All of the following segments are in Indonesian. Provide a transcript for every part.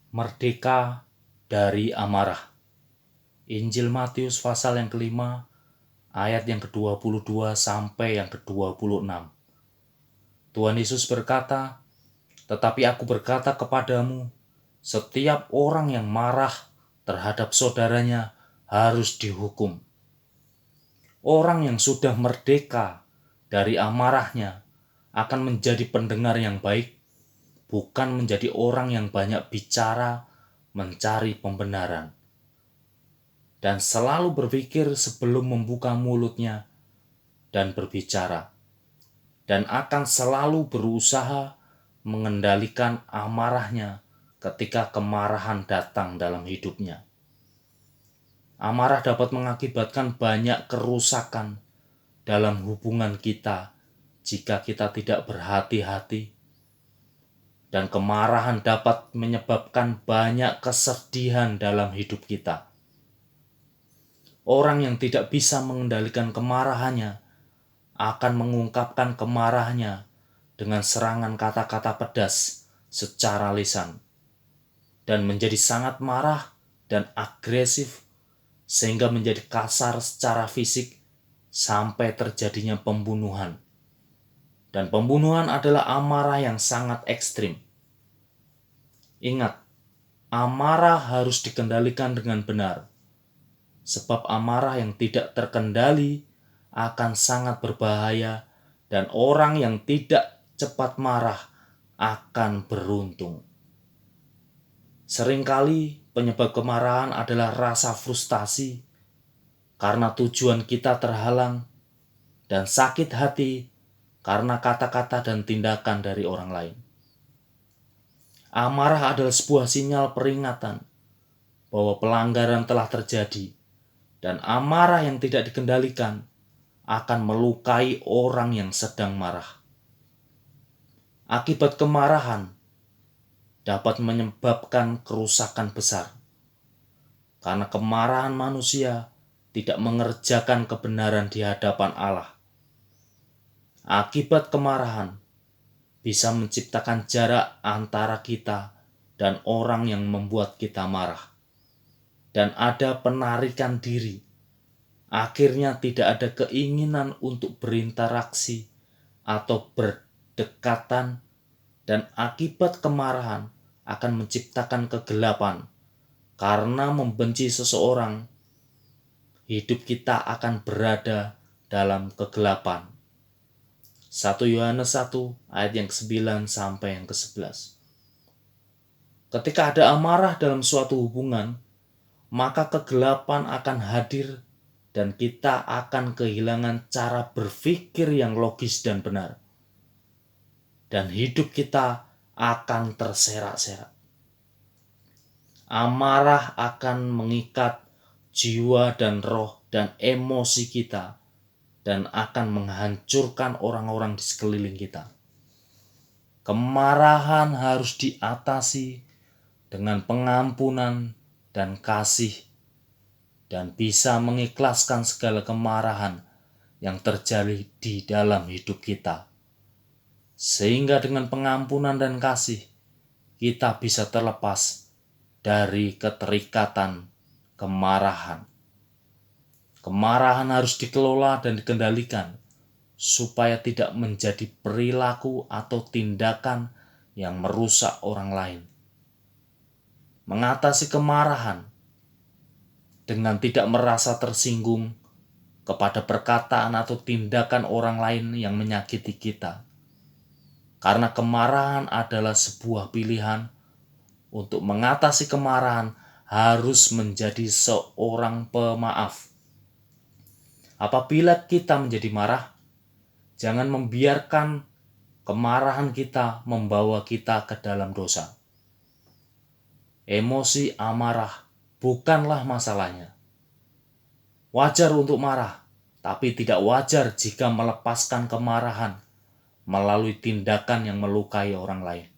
Merdeka dari amarah. Injil Matius pasal yang kelima, ayat yang ke-22 sampai yang ke-26. Tuhan Yesus berkata, "Tetapi aku berkata kepadamu, setiap orang yang marah terhadap saudaranya harus dihukum. Orang yang sudah merdeka dari amarahnya akan menjadi pendengar yang baik, bukan menjadi orang yang banyak bicara mencari pembenaran, dan selalu berpikir sebelum membuka mulutnya dan berbicara, dan akan selalu berusaha mengendalikan amarahnya ketika kemarahan datang dalam hidupnya." Amarah dapat mengakibatkan banyak kerusakan dalam hubungan kita jika kita tidak berhati-hati, dan kemarahan dapat menyebabkan banyak kesedihan dalam hidup kita. Orang yang tidak bisa mengendalikan kemarahannya akan mengungkapkan kemarahannya dengan serangan kata-kata pedas secara lisan, dan menjadi sangat marah dan agresif sehingga menjadi kasar secara fisik sampai terjadinya pembunuhan. Dan pembunuhan adalah amarah yang sangat ekstrim. Ingat, amarah harus dikendalikan dengan benar, sebab amarah yang tidak terkendali akan sangat berbahaya, dan orang yang tidak cepat marah akan beruntung. Seringkali penyebab kemarahan adalah rasa frustasi karena tujuan kita terhalang, dan sakit hati karena kata-kata dan tindakan dari orang lain. Amarah adalah sebuah sinyal peringatan bahwa pelanggaran telah terjadi, dan amarah yang tidak dikendalikan akan melukai orang yang sedang marah. Akibat kemarahan dapat menyebabkan kerusakan besar, karena kemarahan manusia tidak mengerjakan kebenaran di hadapan Allah. Akibat kemarahan bisa menciptakan jarak antara kita dan orang yang membuat kita marah, dan ada penarikan diri. Akhirnya tidak ada keinginan untuk berinteraksi atau berdekatan, dan akibat kemarahan akan menciptakan kegelapan. Karena membenci seseorang, hidup kita akan berada dalam kegelapan. 1 Yohanes 1 ayat yang ke-9 sampai yang ke-11. Ketika ada amarah dalam suatu hubungan, maka kegelapan akan hadir dan kita akan kehilangan cara berpikir yang logis dan benar. Dan hidup kita akan terserak-serak. Amarah akan mengikat jiwa dan roh dan emosi kita, dan akan menghancurkan orang-orang di sekeliling kita. Kemarahan harus diatasi dengan pengampunan dan kasih, dan bisa mengikhlaskan segala kemarahan yang terjadi di dalam hidup kita. Sehingga dengan pengampunan dan kasih, kita bisa terlepas dari keterikatan kemarahan. Kemarahan harus dikelola dan dikendalikan supaya tidak menjadi perilaku atau tindakan yang merusak orang lain. Mengatasi kemarahan dengan tidak merasa tersinggung kepada perkataan atau tindakan orang lain yang menyakiti kita. Karena kemarahan adalah sebuah pilihan. Untuk mengatasi kemarahan harus menjadi seorang pemaaf. Apabila kita menjadi marah, jangan membiarkan kemarahan kita membawa kita ke dalam dosa. Emosi amarah bukanlah masalahnya. Wajar untuk marah, tapi tidak wajar jika melepaskan kemarahan melalui tindakan yang melukai orang lain.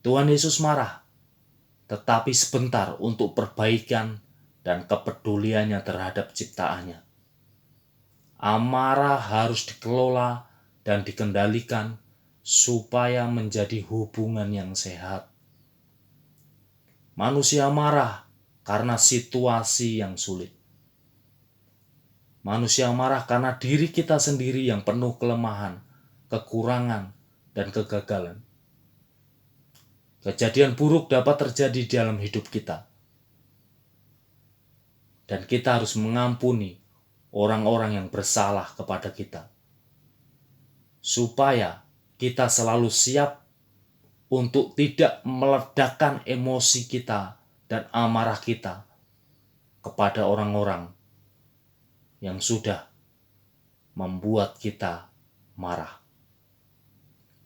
Tuhan Yesus marah, tetapi sebentar untuk perbaikan dan kepeduliannya terhadap ciptaannya. Amarah harus dikelola dan dikendalikan supaya menjadi hubungan yang sehat. Manusia marah karena situasi yang sulit. Manusia marah karena diri kita sendiri yang penuh kelemahan, kekurangan, dan kegagalan. Kejadian buruk dapat terjadi di dalam hidup kita. Dan kita harus mengampuni orang-orang yang bersalah kepada kita. Supaya kita selalu siap untuk tidak meledakkan emosi kita dan amarah kita kepada orang-orang yang sudah membuat kita marah.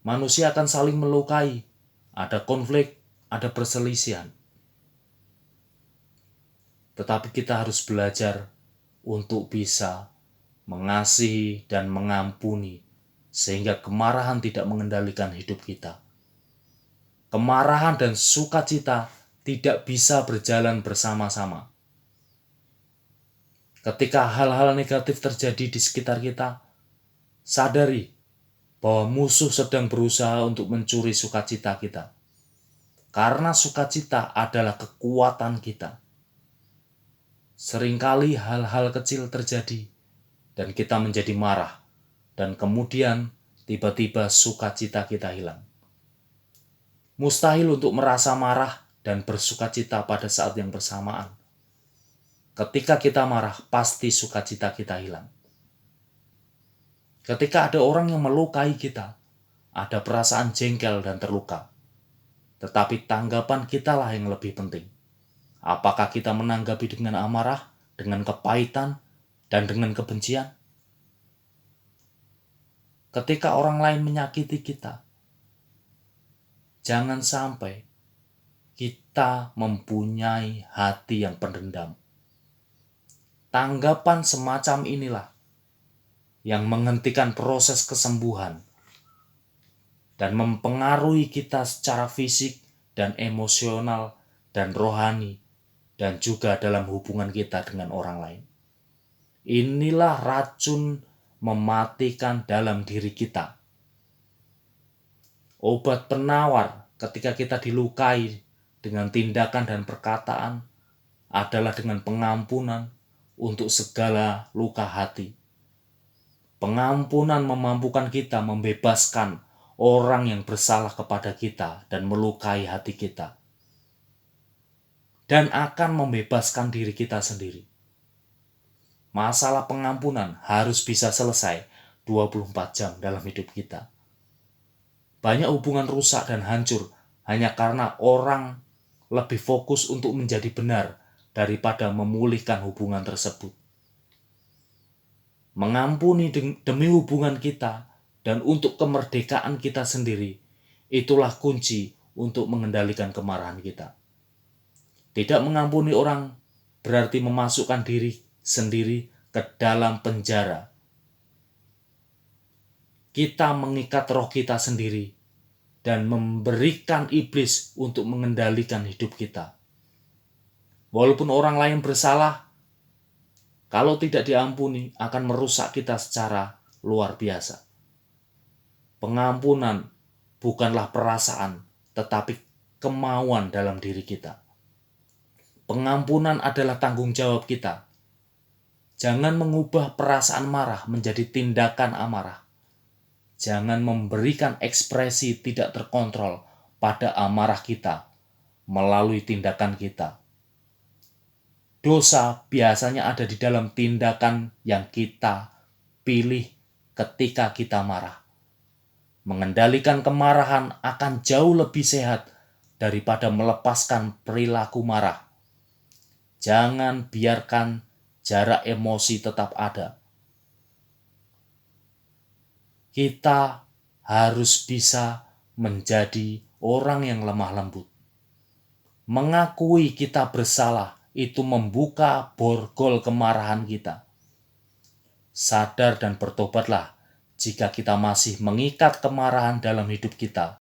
Manusia akan saling melukai, ada konflik, ada perselisihan. Tetapi kita harus belajar untuk bisa mengasihi dan mengampuni sehingga kemarahan tidak mengendalikan hidup kita. Kemarahan dan sukacita tidak bisa berjalan bersama-sama. Ketika hal-hal negatif terjadi di sekitar kita, sadari bahwa musuh sedang berusaha untuk mencuri sukacita kita. Karena sukacita adalah kekuatan kita. Seringkali hal-hal kecil terjadi dan kita menjadi marah dan kemudian tiba-tiba sukacita kita hilang. Mustahil untuk merasa marah dan bersukacita pada saat yang bersamaan. Ketika kita marah, pasti sukacita kita hilang. Ketika ada orang yang melukai kita, ada perasaan jengkel dan terluka. Tetapi tanggapan kita lah yang lebih penting. Apakah kita menanggapi dengan amarah, dengan kepahitan, dan dengan kebencian? Ketika orang lain menyakiti kita, jangan sampai kita mempunyai hati yang pendendam. Tanggapan semacam inilah yang menghentikan proses kesembuhan dan mempengaruhi kita secara fisik dan emosional dan rohani dan juga dalam hubungan kita dengan orang lain. Inilah racun mematikan dalam diri kita. Obat penawar ketika kita dilukai dengan tindakan dan perkataan adalah dengan pengampunan untuk segala luka hati. Pengampunan memampukan kita membebaskan orang yang bersalah kepada kita dan melukai hati kita. Dan akan membebaskan diri kita sendiri. Masalah pengampunan harus bisa selesai 24 jam dalam hidup kita. Banyak hubungan rusak dan hancur hanya karena orang lebih fokus untuk menjadi benar daripada memulihkan hubungan tersebut. Mengampuni demi hubungan kita dan untuk kemerdekaan kita sendiri, itulah kunci untuk mengendalikan kemarahan kita. Tidak mengampuni orang berarti memasukkan diri sendiri ke dalam penjara. Kita mengikat roh kita sendiri dan memberikan iblis untuk mengendalikan hidup kita. Walaupun orang lain bersalah, kalau tidak diampuni akan merusak kita secara luar biasa. Pengampunan bukanlah perasaan, tetapi kemauan dalam diri kita. Pengampunan adalah tanggung jawab kita. Jangan mengubah perasaan marah menjadi tindakan amarah. Jangan memberikan ekspresi tidak terkontrol pada amarah kita melalui tindakan kita. Dosa biasanya ada di dalam tindakan yang kita pilih ketika kita marah. Mengendalikan kemarahan akan jauh lebih sehat daripada melepaskan perilaku marah. Jangan biarkan jarak emosi tetap ada. Kita harus bisa menjadi orang yang lemah lembut. Mengakui kita bersalah itu membuka borgol kemarahan kita. Sadar dan bertobatlah jika kita masih mengikat kemarahan dalam hidup kita